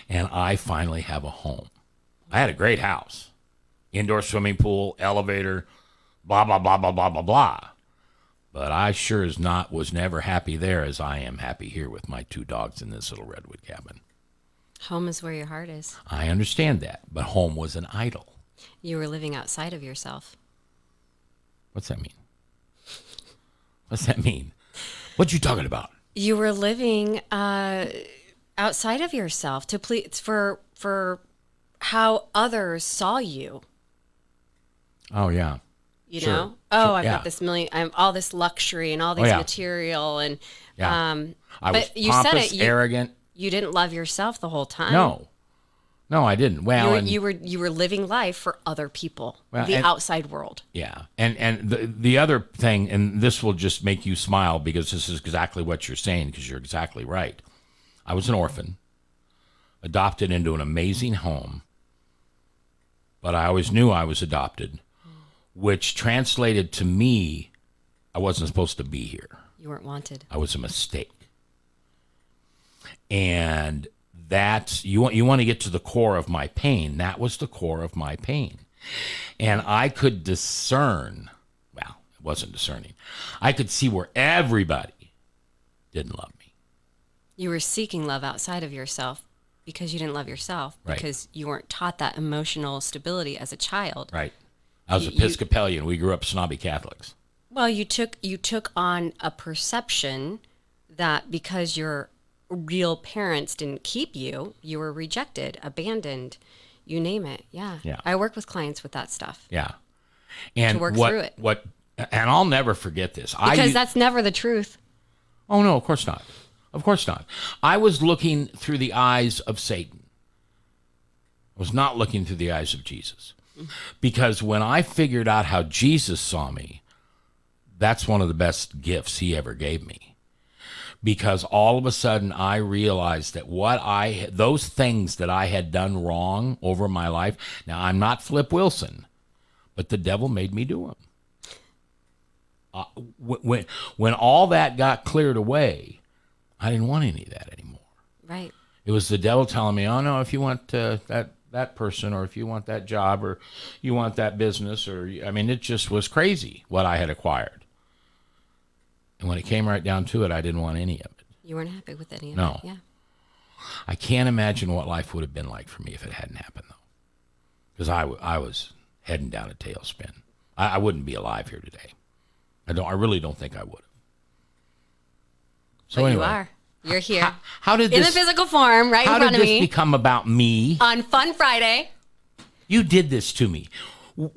And I finally have a home. I had a great house. Indoor swimming pool, elevator, blah, blah, blah, blah, blah, blah, blah. But I sure was never happy there as I am happy here with my 2 dogs in this little redwood cabin. Home is where your heart is. I understand that, but home was an idol. You were living outside of yourself. What's that mean? What's that mean? What you talking about? You were living outside of yourself to please for how others saw you. Oh yeah. You Sure. know? Oh, Sure, I've yeah. got this all this luxury and all these yeah. material and Yeah. I was but you pompous, said it, arrogant. you didn't love yourself the whole time. No, I didn't. Well, you were living life for other people, Well, the and- outside world. yeah, and the other thing, and this will just make you smile because this is exactly what you're saying, because you're exactly right. I was an orphan, adopted into an amazing home, but I always knew I was adopted, which translated to me, I wasn't supposed to be here. You weren't wanted. I was a mistake. And that's, you want to get to the core of my pain. That was the core of my pain. And I could discern, well, it wasn't discerning. I could see where everybody didn't love me. You were seeking love outside of yourself because you didn't love yourself, Right. because you weren't taught that emotional stability as a child. Right. I was You- Episcopalian. We grew up snobby Catholics. Well, you took on a perception that because your real parents didn't keep you, you were rejected, abandoned, you name it. Yeah. Yeah. I work with clients with that stuff Yeah. And To work what, through it. and I'll never forget this. because that's never the truth. Oh, no, of course not. Of course not. I was looking through the eyes of Satan. I was not looking through the eyes of Jesus. Because when I figured out how Jesus saw me, that's one of the best gifts he ever gave me. because all of a sudden I realized that those things that I had done wrong over my life. Now, I'm not Flip Wilson, but the devil made me do them. When all that got cleared away, I didn't want any of that anymore. Right. It was the devil telling me, "Oh no, if you want that person, or if you want that job, or you want that business, or it just was crazy what I had acquired." And when it came right down to it, I didn't want any of it. You weren't happy with any of No. it. Yeah. I can't imagine what life would have been like for me if it hadn't happened, though, because I was heading down a tailspin. I wouldn't be alive here today. I really don't think I would have. So but anyway, you are. You're here. How did in this, the physical form, right in how front did of this me. become about me? On Fun Friday. You did this to me.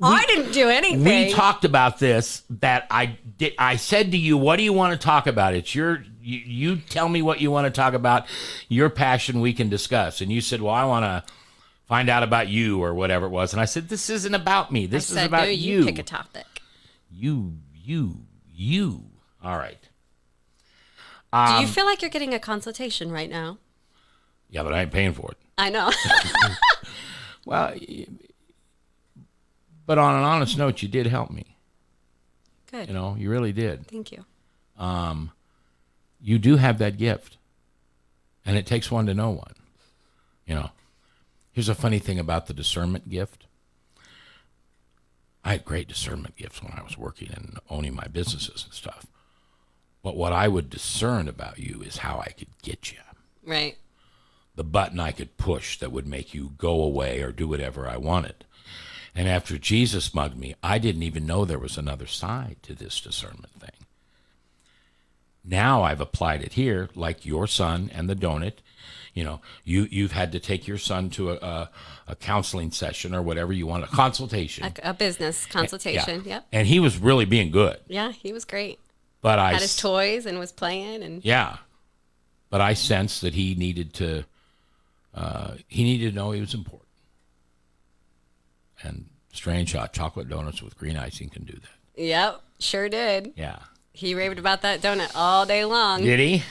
I didn't do anything. We talked about this. That I said to you, "What do you want to talk about?" It's you tell me what you want to talk about. Your passion we can discuss. And you said, "Well, I want to find out about you," or whatever it was. And I said, "This isn't about me. This is about no, you. Pick a topic. You. All right. Do you feel like you're getting a consultation right now? Yeah, but I ain't paying for it. I know. Well, but on an honest note, you did help me. Good. You really did. Thank you. You do have that gift, and it takes one to know one. Here's a funny thing about the discernment gift. I had great discernment gifts when I was working and owning my businesses and stuff. But what I would discern about you is how I could get you. Right. The button I could push that would make you go away or do whatever I wanted. And after Jesus mugged me, I didn't even know there was another side to this discernment thing. Now I've applied it here, like your son and the donut. You've had to take your son to a counseling session or whatever you want, a consultation. A business consultation, Yeah. Yep. And he was really being good. Yeah, he was great. But Had his toys and was playing. And yeah. But I sensed that he needed to know he was important. And strange hot chocolate donuts with green icing can do that. Yep, sure did. Yeah. He raved about that donut all day long. Did he?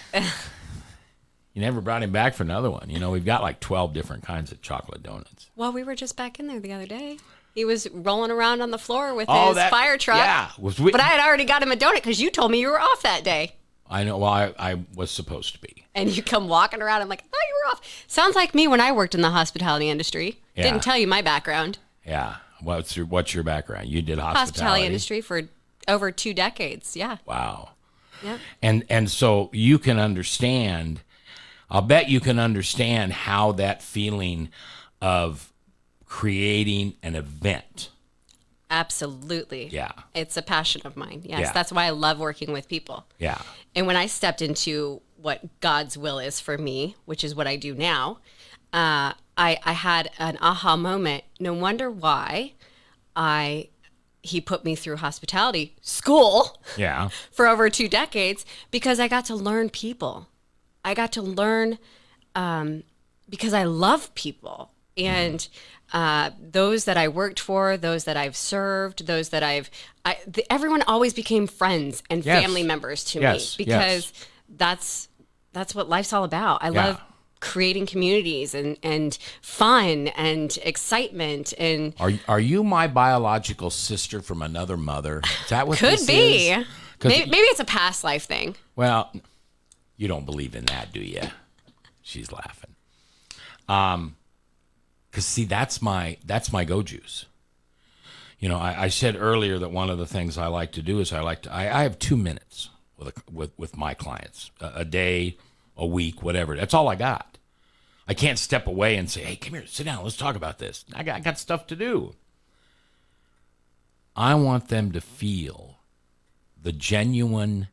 You never brought him back for another one. We've got like 12 different kinds of chocolate donuts. Well, we were just back in there the other day. He was rolling around on the floor with his fire truck. Yeah. But I had already got him a donut because you told me you were off that day. I know. Well, I was supposed to be. And you come walking around. I'm like, I thought you were off. Sounds like me when I worked in the hospitality industry. Yeah. Didn't tell you my background. Yeah. What's your background? You did hospitality industry for over 2 decades. Yeah. Wow. Yeah. And so you can understand. I'll bet you can understand how that feeling of creating an event. Absolutely. Yeah. It's a passion of mine. Yes. Yeah. That's why I love working with people. Yeah. And when I stepped into what God's will is for me, which is what I do now, I had an aha moment. No wonder why he put me through hospitality school Yeah. for over 2 decades, because I got to learn people. I got to learn because I love people. And those that I worked for, those that I've served, those that everyone always became friends and Yes. family members to Yes. me, because that's what life's all about. I love creating communities and fun and excitement. And Are you my biological sister from another mother? Is that what this could be. is? Maybe it's a past life thing. Well, you don't believe in that, do you? She's laughing. Because see, that's my go juice. I said earlier that one of the things I like to do is I have 2 minutes with my clients a day, a week, whatever. That's all I got. I can't step away and say, "Hey, come here, sit down, let's talk about this." I got stuff to do. I want them to feel the genuine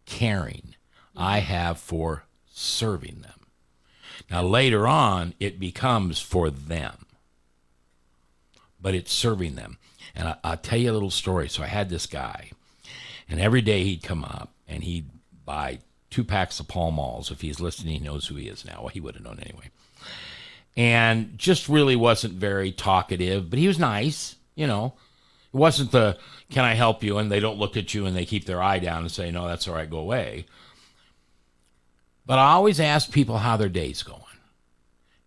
caring I have for serving them. Now, later on, it becomes for them, but it's serving them. And I'll tell you a little story. So I had this guy, and every day he'd come up, and he'd buy 2 packs of Pall Malls. If he's listening, he knows who he is now. Well, he would have known anyway. And just really wasn't very talkative, but he was nice, It wasn't the, "Can I help you?" and they don't look at you and they keep their eye down and say, "No, that's all right, go away." But I always ask people how their day's going.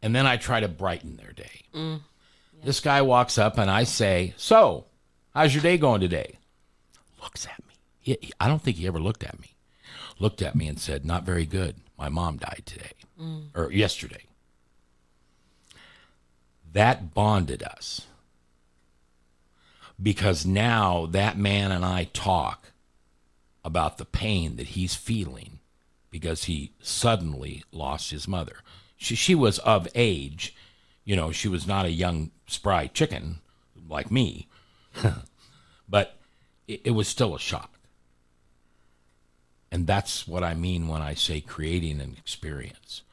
And then I try to brighten their day. This guy walks up and I say, so, how's your day going today? Looks at me. I don't think he ever looked at me. Looked at me and said, not very good. My mom died today or yesterday. That bonded us because now that man and I talk about the pain that he's feeling because he suddenly lost his mother. She was of age. You know, she was not a young, spry chicken like me. But it was still a shock. And that's what I mean when I say creating an experience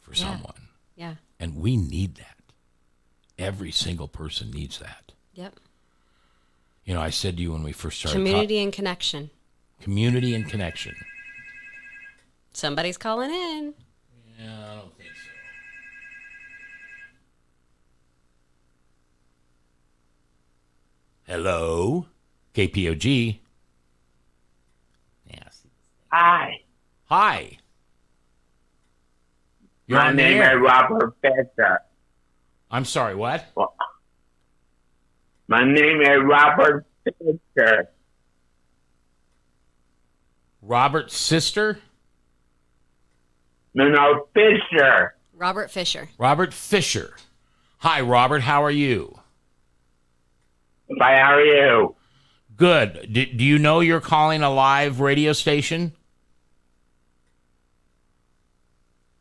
for someone. Yeah. And we need that. Every single person needs that. Yep. You know, I said to you when we first started. Community and connection. Community and connection. Somebody's calling in. Yeah, I don't think so. Hello? KPOG. Yes. Hi, Hi. You're my on the name air. is Robert Fisher. I'm sorry, what? My name is Robert Fisher. Robert's sister? No, Fisher. Robert Fisher. Robert Fisher. Hi, Robert. How are you? How are you? Good. Do you know you're calling a live radio station?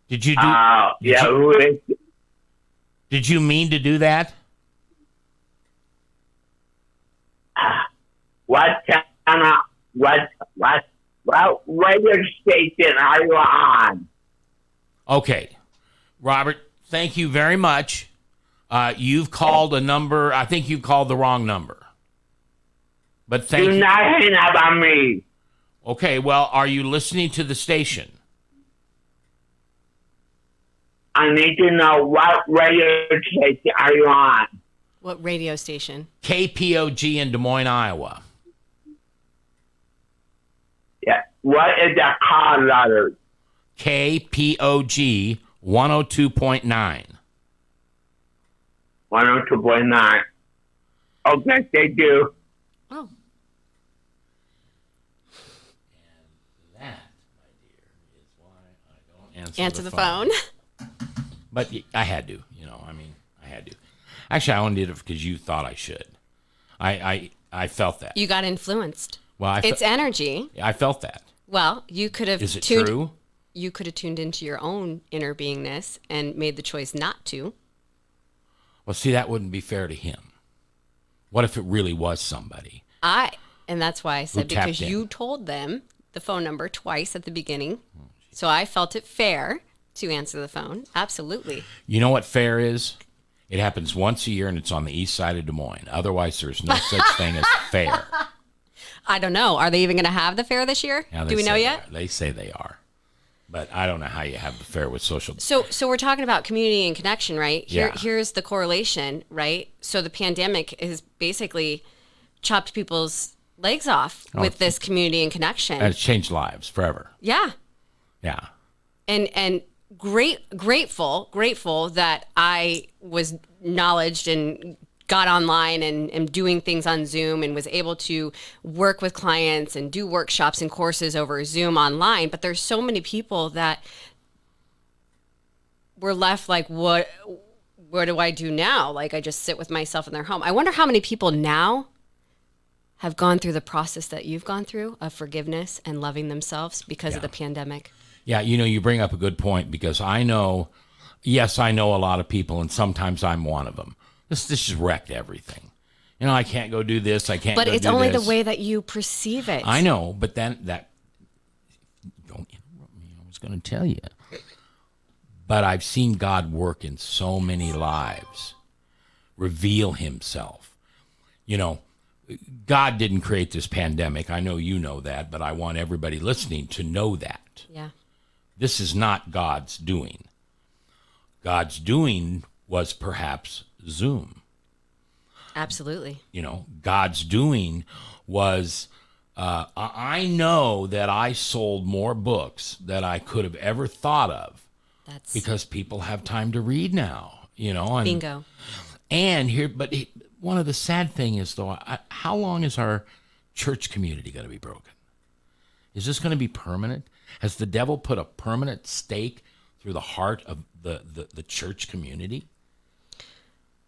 Did you do? Yeah, who is? Did you mean to do that? What kind of what radio station are you on? Okay, Robert. Thank you very much. You've called a number. I think you called the wrong number. But thank Do you. not hang up on me. Okay. Well, are you listening to the station? I need to know what radio station are you on? What radio station? KPOG in Des Moines, Iowa. Yeah. What is the call letter? KPOG 102.9. 102.9. Okay, thank you. Oh. That, my dear, is why I don't Answer the phone. But I had to, I had to. Actually, I only did it because you thought I should. I felt that. You got influenced. Well, It's energy. I felt that. Well, you could have Is it true? You could have tuned into your own inner beingness and made the choice not to. Well, see, that wouldn't be fair to him. What if it really was somebody? And that's why I said, tapped because in. you told them the phone number twice at the beginning. So I felt it fair to answer the phone. Absolutely. You know what fair is? It happens once a year, and it's on the east side of Des Moines. Otherwise, there's no such thing as fair. I don't know. Are they even going to have the fair this year? Now, Do we know yet? They say they are. But I don't know how you have the fair with social. So we're talking about community and connection, right? Yeah. Here's the correlation, right? So the pandemic has basically chopped people's legs off with this community and connection. And it's changed lives forever. Yeah. Yeah. And grateful that I was knowledged and got online and doing things on Zoom and was able to work with clients and do workshops and courses over Zoom online. But there's so many people that were left like, what do I do now? Like, I just sit with myself in their home. I wonder how many people now have gone through the process that you've gone through of forgiveness and loving themselves because of the pandemic. Yeah, you bring up a good point because I know a lot of people, and sometimes I'm one of them. This just wrecked everything. I can't go do this. I can't go do this. But it's only the way that you perceive it. I know, but then don't interrupt me. I was going to tell you. But I've seen God work in so many lives, reveal himself. God didn't create this pandemic. I know you know that, but I want everybody listening to know that. Yeah. This is not God's doing. God's doing was perhaps Zoom. Absolutely. God's doing was I know that I sold more books than I could have ever thought of That's because people have time to read now, and bingo. And here, but one of the sad thing is though, how long is our church community going to be broken? Is this going to be permanent? Has the devil put a permanent stake through the heart of the church community?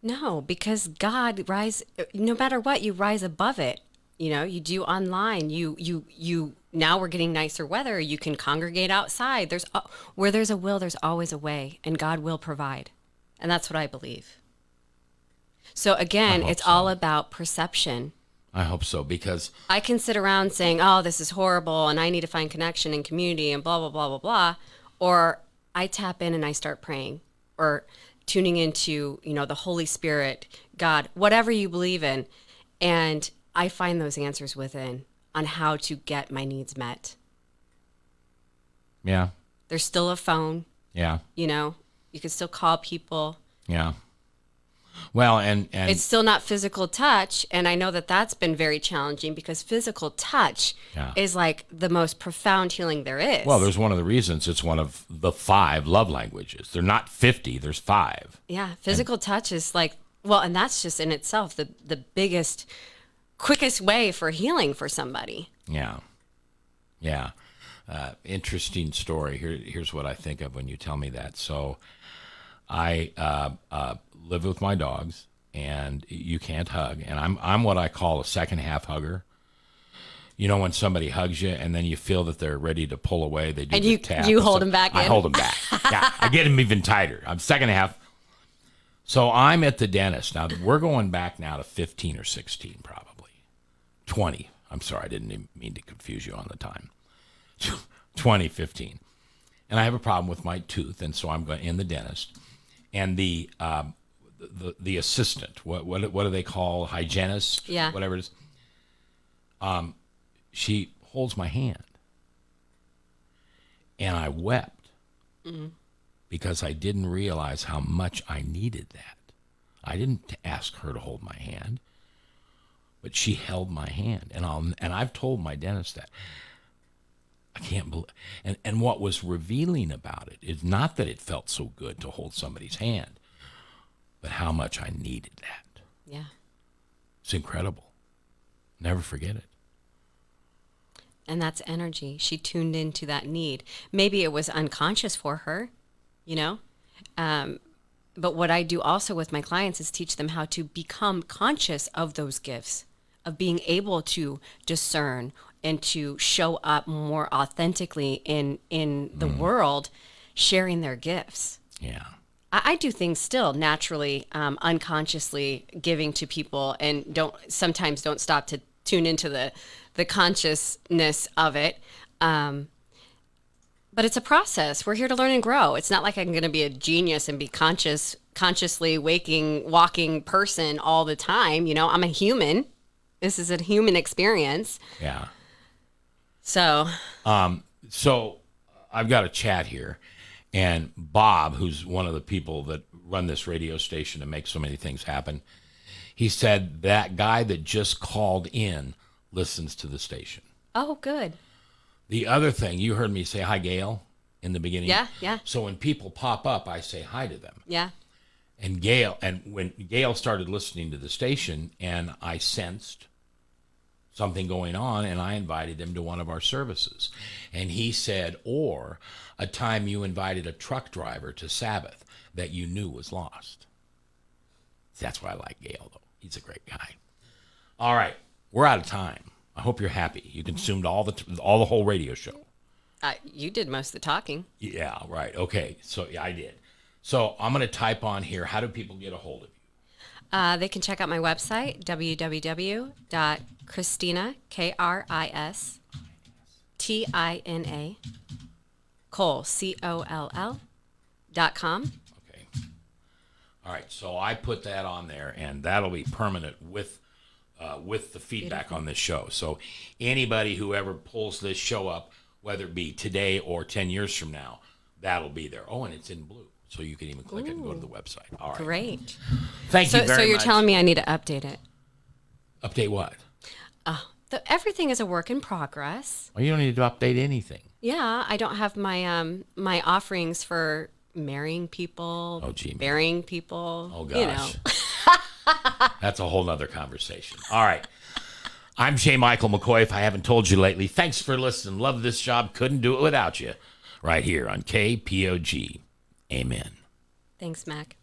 No, because God no matter what, you rise above it. You do online. You now we're getting nicer weather. You can congregate outside. Where there's a will, there's always a way, and God will provide. And that's what I believe. So again, it's all about perception. I hope so, because I can sit around saying, "Oh, this is horrible," and I need to find connection and community and blah blah blah blah blah, or I tap in and I start praying or tuning into, the Holy Spirit, God, whatever you believe in, and I find those answers within on how to get my needs met. yeah, There's still a phone, yeah, you can still call people. yeah. Well, and It's still not physical touch, and I know that that's been very challenging because physical touch Yeah. is like the most profound healing there is. well, there's one of the reasons it's one of the 5 love languages. They're not 50, there's 5. Yeah, physical touch is like, well, and that's just in itself the biggest, quickest way for healing for somebody. Yeah. Yeah. Interesting story. Here's what I think of when you tell me that. So I live with my dogs, and you can't hug. And I'm what I call a second half hugger. When somebody hugs you and then you feel that they're ready to pull away, they do And the you- tap. you and hold stuff. them back I in? hold them back. Yeah, I get them even tighter. I'm second half. So I'm at the dentist. Now, we're going back now to 15 or 16 probably. 20. I'm sorry, I didn't even mean to confuse you on the time. 2015. And I have a problem with my tooth, and so I'm going in the dentist. And the assistant, what do they call, hygienist? Yeah. Whatever it is. She holds my hand. And I wept because I didn't realize how much I needed that. I didn't ask her to hold my hand, but she held my hand. And I've told my dentist that. I can't believe, and what was revealing about it is not that it felt so good to hold somebody's hand, but how much I needed that. Yeah. It's incredible. Never forget it. And that's energy. She tuned into that need. Maybe it was unconscious for her, but what I do also with my clients is teach them how to become conscious of those gifts, of being able to discern and to show up more authentically in the world, sharing their gifts. Yeah. I do things still naturally, unconsciously giving to people, and sometimes don't stop to tune into the consciousness of it. But it's a process. We're here to learn and grow. It's not like I'm going to be a genius and be consciously walking person all the time. I'm a human. This is a human experience. Yeah. So So I've got a chat here, and Bob, who's one of the people that run this radio station and make so many things happen, he said that guy that just called in listens to the station. Oh, good. The other thing, you heard me say hi, Gail, in the beginning. Yeah, yeah. So when people pop up, I say hi to them. Yeah. And when Gail started listening to the station, and I sensed something going on, and I invited him to one of our services. And he said, or a time you invited a truck driver to Sabbath that you knew was lost. That's why I like Gail, though. He's a great guy. All right, we're out of time. I hope you're happy. You consumed all the whole radio show. You did most of the talking. Yeah, right. Okay, so yeah, I did. So I'm going to type on here, how do people get a hold of you? They can check out my website, www.Kristina, Kristina, Coll, COLL.com. Okay. All right, so I put that on there, and that'll be permanent with the feedback on this show. So anybody who ever pulls this show up, whether it be today or 10 years from now, that'll be there. Oh, and it's in blue, so you can even click it and go to the website. All right. Great. Thank you very much. So you're telling me I need to update it? Update what? Everything is a work in progress. Well, you don't need to update anything. Yeah, I don't have my my offerings for marrying people, Oh, gee, man. burying people. Oh, gosh. You know. That's a whole nother conversation. All right. I'm J. Michael McCoy, if I haven't told you lately. Thanks for listening. Love this job. Couldn't do it without you. Right here on KPOG. Amen. Thanks, Mac.